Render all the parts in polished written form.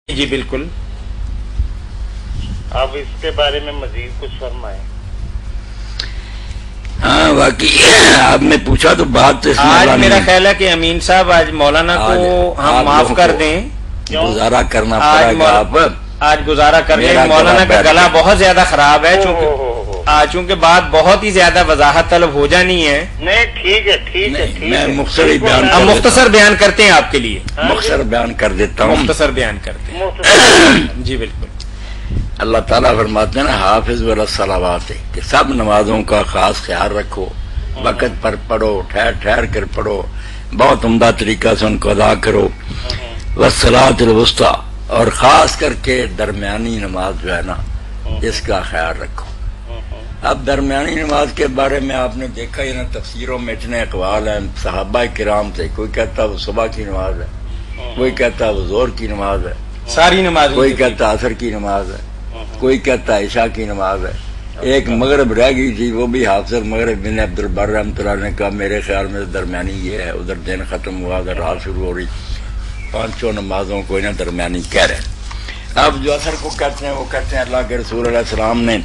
جی بالکل، آپ اس کے بارے میں مزید کچھ فرمائیں۔ ہاں واقعی آپ نے پوچھا تو بات تو اس میں آج میرا خیال ہے کہ امین صاحب آج مولانا کو ہم معاف کر دیں، گزارا کرنا پڑے گا۔ آپ آج گزارا کر لیں، مولانا کا گلا بہت زیادہ خراب ہے، چونکہ بات بہت ہی زیادہ وضاحت طلب ہو جانی ہے۔ نہیں ٹھیک ہے، ٹھیک ہے، میں مختصر بیان کرتے ہیں آپ کے لیے، مختصر بیان کر دیتا ہوں، مختصر بیان کرتے ہیں۔ جی بالکل، اللہ تعالیٰ فرماتے ہیں نا حافظ الصلوات کہ سب نمازوں کا خاص خیال رکھو، وقت پر پڑھو، ٹھہر ٹھہر کر پڑھو، بہت عمدہ طریقہ سے ان کو ادا کرو، والصلاۃ الوسطیٰ، اور خاص کر کے درمیانی نماز جو ہے نا اس کا خیال رکھو۔ اب درمیانی نماز کے بارے میں آپ نے دیکھا ہی نا، تفسیروں میں اتنے اقوال ہیں صحابہ کرام سے، کوئی کہتا وہ صبح کی نماز ہے، کوئی کہتا وہ ظہر کی نماز ہے، ساری نماز، کوئی کہتا عصر کی نماز ہے، کوئی کہتا عشاء کی نماز ہے۔ ایک مغرب رہ گئی تھی، وہ بھی حافظ مغرب بن عبد البر رحمۃ اللہ نے کہا میرے خیال میں درمیانی یہ ہے، ادھر دن ختم ہوا، ادھر رات شروع ہو رہی، پانچوں نمازوں کو انہیں درمیانی کہہ رہے ہیں۔ اب جو عصر کو کہتے ہیں وہ کہتے ہیں اللہ کے رسول علیہ السلام نے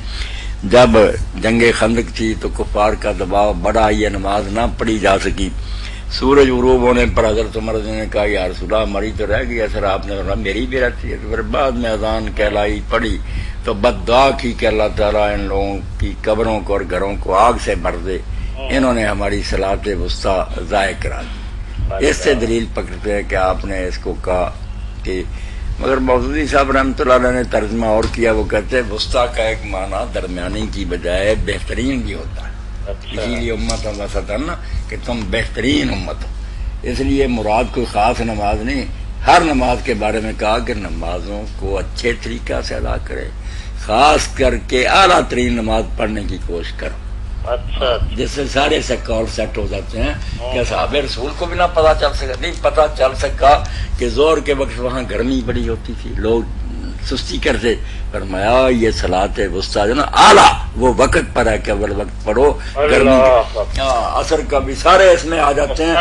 جب جنگ خندق تھی تو کفار کا دباؤ بڑا، یہ نماز نہ پڑھی جا سکی، سورج غروب ہونے پر حضرت عمر نے کہا یا رسول اللہ ہماری تو رہ گئی اثر، آپ نے کہا میری بھی رہتی ہے۔ پھر بعد میں اذان کہلائی پڑھی تو بد دعا کی کہ اللہ تعالیٰ ان لوگوں کی قبروں کو اور گھروں کو آگ سے بھر دے، انہوں نے ہماری صلاۃ وسطیٰ ضائع کرا دی۔ اس سے دلیل پکڑتے ہیں کہ آپ نے اس کو کہا کہ، مگر مودودی صاحب رحمۃ اللہ علیہ نے ترجمہ اور کیا، وہ کہتے ہیں وسطیٰ کا ایک معنی درمیانی کی بجائے بہترین بھی ہوتا ہے، اسی لیے امت وسطاً نا کہ تم بہترین امت ہو، اس لیے مراد کوئی خاص نماز نہیں، ہر نماز کے بارے میں کہا کہ نمازوں کو اچھے طریقہ سے ادا کرے، خاص کر کے اعلیٰ ترین نماز پڑھنے کی کوشش کرو، جس سے سارے سکول سیٹ ہو جاتے ہیں کہ اصحاب رسول کو بھی نہ پتا چل سکا، نہیں پتا چل سکا کہ زور کے وقت وہاں گرمی بڑی ہوتی تھی، لوگ سستی کرتے، فرمایا یہ صلاۃ وسطیٰ جو نا اعلیٰ وہ وقت پر ہے کہ اول وقت پڑھو، گرمی اثر کا بھی سارے اس میں آ جاتے ہیں۔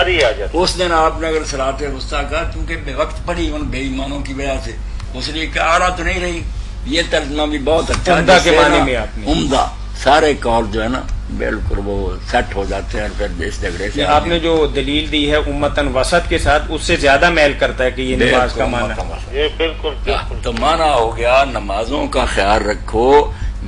اس دن آپ نے اگر صلاۃ وسطیٰ کا کیونکہ بے وقت پڑھی ان بے ایمانوں کی وجہ سے، اس لیے کہ اعلیٰ تو نہیں رہی، یہ ترجمہ بھی بہت اچھا عمدہ کے معنی میں عمدہ، سارے قول جو ہے نا بالکل وہ سیٹ ہو جاتے ہیں، پھر اس جھگڑے سے آپ نے جو دلیل دی ہے امتن وسط کے ساتھ، اس سے زیادہ میل کرتا ہے کہ یہ نماز کا معنی، یہ بالکل تو معنی ہو گیا نمازوں کا خیال رکھو،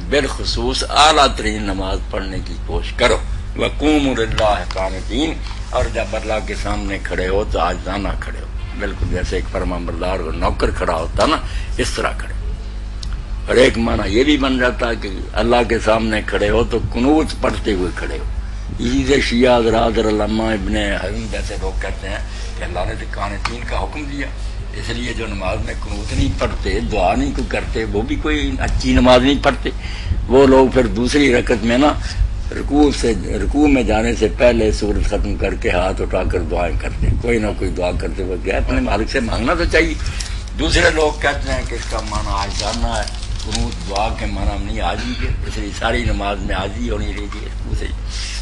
بالخصوص اعلیٰ ترین نماز پڑھنے کی کوشش کرو، وقوموا للہ قانتین، اور جب اللہ کے سامنے کھڑے ہو تو عاجزانہ کھڑے ہو، بالکل جیسے ایک فرمانبردار اور نوکر کھڑا ہوتا نا اس طرح کھڑے۔ اور ایک معنی یہ بھی بن جاتا ہے کہ اللہ کے سامنے کھڑے ہو تو قنوت پڑھتے ہوئے کھڑے ہو، اسی سے شیعہ حضرات علامہ ابن حزم جیسے لوگ کہتے ہیں کہ اللہ نے تو قانتین کا حکم دیا، اس لیے جو نماز میں قنوت نہیں پڑھتے، دعا نہیں کو کرتے، وہ بھی کوئی اچھی نماز نہیں پڑھتے۔ وہ لوگ پھر دوسری رکعت میں نا رکوع میں جانے سے پہلے سورت ختم کر کے ہاتھ اٹھا کر دعائیں کرتے، کوئی نہ کوئی دعا کرتے ہوئے گیا، اپنے مالک سے مانگنا تو چاہیے۔ دوسرے لوگ کہتے ہیں کہ اس کا معنی عاجزانہ ہے، قنوت دعا کے معنی نہیں عاجزی کے، اس لیے ساری نماز میں عاجزی ہونی رہی ہے۔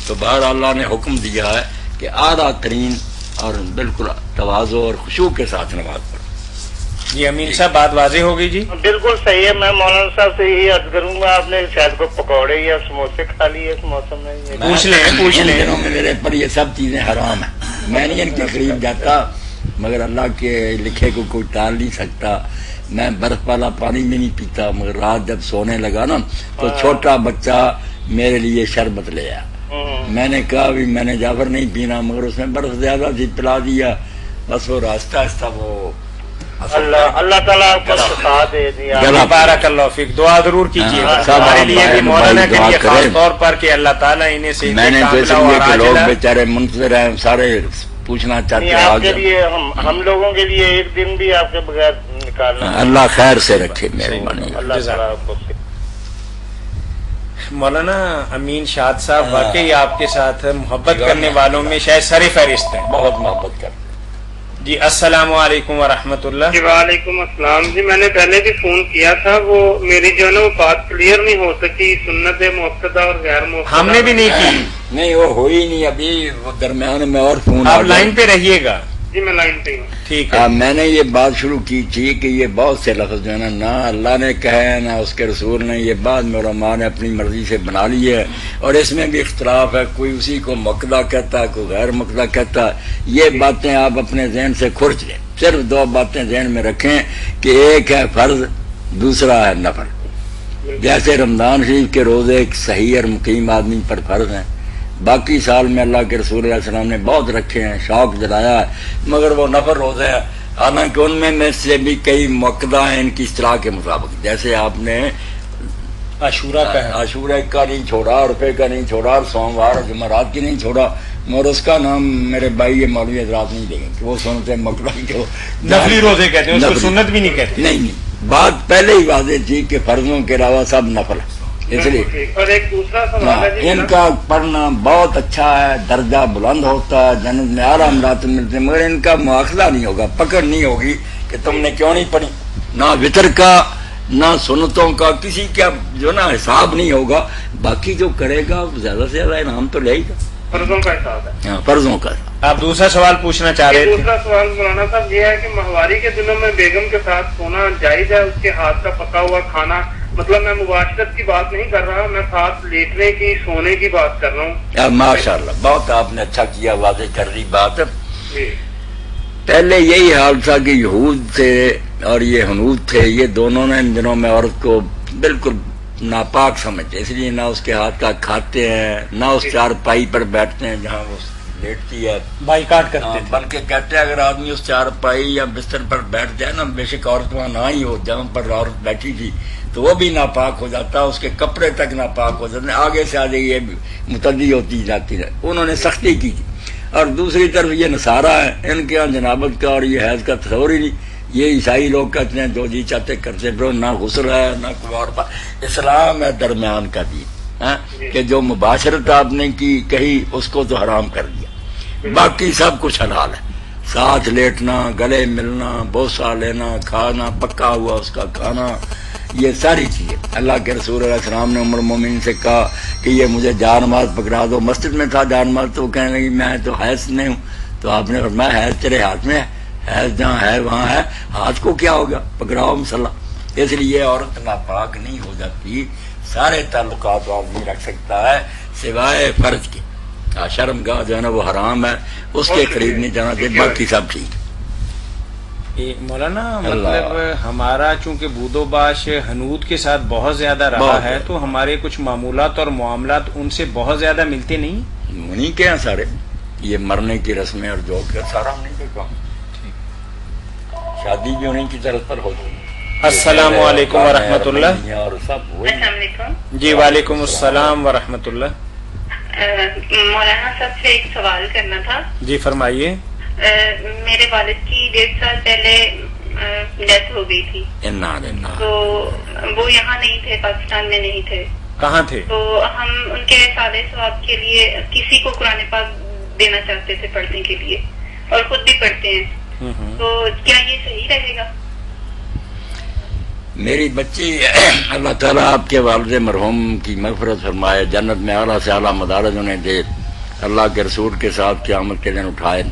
تو بہر اللہ نے حکم دیا ہے کہ اعلیٰ ترین اور بالکل تواضع اور خشوع کے ساتھ نماز پڑھو۔ جی امین صاحب بات واضح ہو گئی؟ جی بالکل صحیح ہے، میں مولانا صاحب سے یہی عرض کروں گا، آپ نے شاید کو پکوڑے یا سموسے کھا لیے اس موسم میں؟ پوچھ لیں دنوں میں میرے پر یہ سب چیزیں حرام ہیں، میں نہیں ان کے قریب جاتا، مگر اللہ کے لکھے کو کوئی ٹال نہیں سکتا۔ میں برف والا پانی بھی نہیں پیتا، مگر رات جب سونے لگا نا تو چھوٹا بچہ میرے لیے شربت لے آیا، میں نے کہا بھی میں نے جعفر نہیں پینا، مگر اس میں برف زیادہ تھی، پلا دیا، بس وہ راستہ آہستہ وہ اللہ تعالیٰ آپ کو شفا دے دیا۔ بارک اللہ فیک، دعا ضرور کیجیے ہمارے لیے بھی، مولانا کے لیے خاص طور پر کہ اللہ تعالیٰ انہیں سے، میں نے تو اس لیے کہ لوگ بیچارے منتظر ہیں، سارے پوچھنا چاہتے ہیں آپ کے لیے، ہم لوگوں کے لیے ایک دن بھی آپ کے بغیر نکالنا، اللہ خیر سے رکھے مہربانی۔ مولانا امین شاد صاحب واقعی آپ کے ساتھ محبت کرنے والوں میں شاید سر فہرست ہیں، بہت محبت کرتے۔ جی السلام علیکم ورحمۃ اللہ۔ جی وعلیکم السلام۔ جی میں نے پہلے بھی فون کیا تھا، وہ میری جو ہے نا وہ بات کلیئر نہیں ہو سکی، سنت مؤکدہ اور غیر مؤکدہ ہم نے بھی نہیں کی، نہیں وہ ہوئی نہیں، ابھی وہ درمیان میں اور فون، آپ لائن پہ رہیے گا۔ جی میں لائن پہ ہوں. ٹھیک ہے. میں نے یہ بات شروع کی تھی کہ یہ بہت سے لفظ جو ہے نا نہ اللہ نے کہے نہ اس کے رسول نے، یہ بعد میں علماء نے اپنی مرضی سے بنا لی ہے، اور اس میں بھی اختلاف ہے، کوئی اسی کو مقدہ کہتا ہے، کوئی غیر مقدہ کہتا ہے. یہ باتیں آپ اپنے ذہن سے کھرچ لیں. صرف دو باتیں ذہن میں رکھیں کہ ایک ہے فرض، دوسرا ہے نفل. جیسے رمضان شریف کے روزے ایک صحیح اور مقیم آدمی پر فرض ہیں، باقی سال میں اللہ کے رسول علیہ السلام نے بہت رکھے ہیں، شوق دلایا ہے، مگر وہ نفل روزے ہیں. حالانکہ ان میں سے بھی کئی مقدہ ہیں ان کی اصطلاح کے مطابق. جیسے آپ نے عاشورہ کا ہے، عاشورہ کا نہیں چھوڑا، عرفے کا نہیں چھوڑا، اور سوموار اور جمعرات کی نہیں چھوڑا، مگر اس کا نام میرے بھائی یہ مولوی حضرات نہیں دیں گے کہ وہ سنتے مقدہ کے نفلی روزے کہتے ہیں، اس کو سنت بھی نہیں کہتے. نہیں، بات پہلے ہی واضح تھی کہ فرضوں کے علاوہ سب نفل ہے. اس لیے اور ایک دوسرا سوال ہے جی، ان کا پڑھنا بہت اچھا ہے، درجہ بلند ہوتا ہے، جنت میں اعلیٰ مراتب ملتے ہیں، مگر ان کا مواخذہ نہیں ہوگا، پکڑ نہیں ہوگی کہ تم نے کیوں نہیں پڑھی. نہ وطر کا نہ سنتوں کا کسی کا جو نا حساب نہیں ہوگا. باقی جو کرے گا زیادہ سے زیادہ انعام تو لے گا. فرضوں کا حساب ہے. ہاں، فرضوں کا. آپ دوسرا سوال پوچھنا چاہ رہے تھے. دوسرا سوال مولانا صاحب یہ ہے کہ ماہواری کے دنوں میں بیگم کے ساتھ سونا جائز ہے؟ اس کے ہاتھ کا پکا ہوا کھانا، مطلب میں مباشرت کی بات نہیں کر رہا، میں ساتھ لیٹنے کی سونے کی بات کر رہا ہوں. ماشاء اللہ، بہت آپ نے اچھا کیا، واضح کر دی بات. جی پہلے یہی حال تھا کہ یہود تھے اور یہ ہنود تھے، یہ دونوں نے ان دنوں میں عورت کو بالکل ناپاک سمجھتے، اس لیے نہ اس کے ہاتھ کا کھاتے ہیں، نہ اس چارپائی پر بیٹھتے ہیں جہاں وہ لیٹتی ہے، بائیکاٹ کرتے تھے. بلکہ کہتے ہیں اگر آدمی اس چارپائی یا بستر پر بیٹھ جائے نا، بے شک عورت وہاں نہ ہی ہو جہاں پر عورت بیٹھی تھی، تو وہ بھی ناپاک ہو جاتا، اس کے کپڑے تک ناپاک ہو جاتے، آگے سے آگے یہ متعدی ہوتی جاتی ہے. انہوں نے سختی کی تھی. اور دوسری طرف یہ نصارہ ہے، ان کے یہاں جنابت کا اور یہ حیض کا تصور ہی نہیں. یہ عیسائی لوگ کہتے ہیں جو جی چاہتے کرتے پھرو، نہ غسل ہے نہ کوئی اور بات. اسلام ہے درمیان کا دین، کہ جو مباشرت آپ نے کی کہی اس کو تو حرام کر دیا، باقی سب کچھ حلال ہے. ساتھ لیٹنا، گلے ملنا، بوسہ لینا، کھانا پکا ہوا اس کا کھانا، یہ ساری چیزیں. اللہ کے رسول علیہ السلام نے ام المومنین سے کہا کہ یہ مجھے جانماز پکڑا دو. مسجد میں تھا جانماز، تو وہ کہنے لگی میں تو حیض نہیں ہوں. تو آپ نے فرمایا حیض تیرے ہاتھ میں ہے، حیض جہاں ہے وہاں ہے، ہاتھ کو کیا ہوگا، پکڑاؤ مسلح. اس لیے عورت ناپاک نہیں ہو جاتی، سارے تعلقات آدمی رکھ سکتا ہے سوائے فرض کے. شرم گاہ جو ہے نا وہ حرام ہے، اس کے قریب نہیں جانا چاہیے، باقی سب ٹھیک. مولانا مطلب ہمارا چونکہ بود و باش ہنود کے ساتھ بہت زیادہ رہا ہے، تو ہمارے کچھ معمولات اور معاملات ان سے بہت زیادہ ملتے نہیں. انہیں کے ہیں سارے، یہ مرنے کی رسمیں اور جو کہ سارا انہیں کے کام. شادی بھی انہیں کی طرف پر ہوتی ہے. السلام علیکم ورحمۃ اللہ. اور سب وہی. السلام علیکم. جی وعلیکم السلام ورحمۃ اللہ. مولانا صاحب سے ایک سوال کرنا تھا. جی فرمائیے. میرے والد کی 1.5 سال پہلے ڈیتھ ہو گئی تھی، تو وہ یہاں نہیں تھے، پاکستان میں نہیں تھے. کہاں تھے؟ تو ہم ان کے سال ثواب کے لیے کسی کو قرآن پاک دینا چاہتے تھے پڑھنے کے لیے، اور خود بھی پڑھتے ہیں. تو کیا یہ صحیح رہے گا؟ میری بچی اللہ تعالیٰ آپ کے والد مرحوم کی مغفرت فرمائے، جنت میں اعلیٰ سے اعلیٰ مدارج انہیں دے، اللہ کے رسول کے ساتھ قیامت کے دن اٹھائے.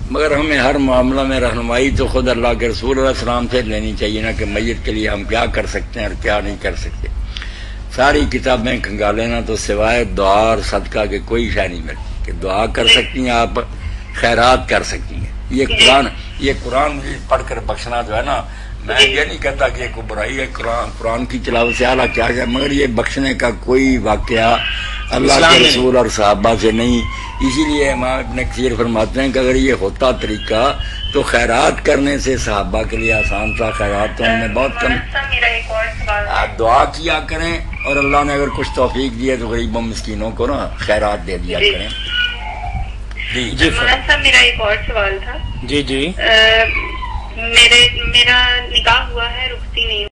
مگر ہمیں ہر معاملہ میں رہنمائی تو خود اللہ کے رسول علیہ السلام سے لینی چاہیے نا، کہ میت کے لیے ہم کیا کر سکتے ہیں اور کیا نہیں کر سکتے. ساری کتابیں کھنگالیں نا تو سوائے دعا اور صدقہ کے کوئی شے نہیں ملتی. کہ دعا کر سکتی ہیں آپ، خیرات کر سکتی ہیں. یہ قرآن پڑھ کر بخشنا جو ہے نا، میں یہ نہیں کہتا کہ کوئی برائی ہے، قرآن کی تلاوت سے اعلیٰ کیا ہے، مگر یہ بخشنے کا کوئی واقعہ اللہ کے رسول اور صحابہ سے نہیں. اسی لیے امام ابن کثیر فرماتے ہیں کہ اگر یہ ہوتا طریقہ تو خیرات کرنے سے صحابہ کے لیے آسان تھا. خیرات تو ان میں بہت کم. آپ دعا کیا کریں، اور اللہ نے اگر کچھ توفیق دی ہے تو غریبوں مسکینوں کو نا خیرات دے دیا کریں. جی صاحب میرا ایک اور سوال تھا. جی جی. میرا نکاح ہوا ہے، رخصتی نہیں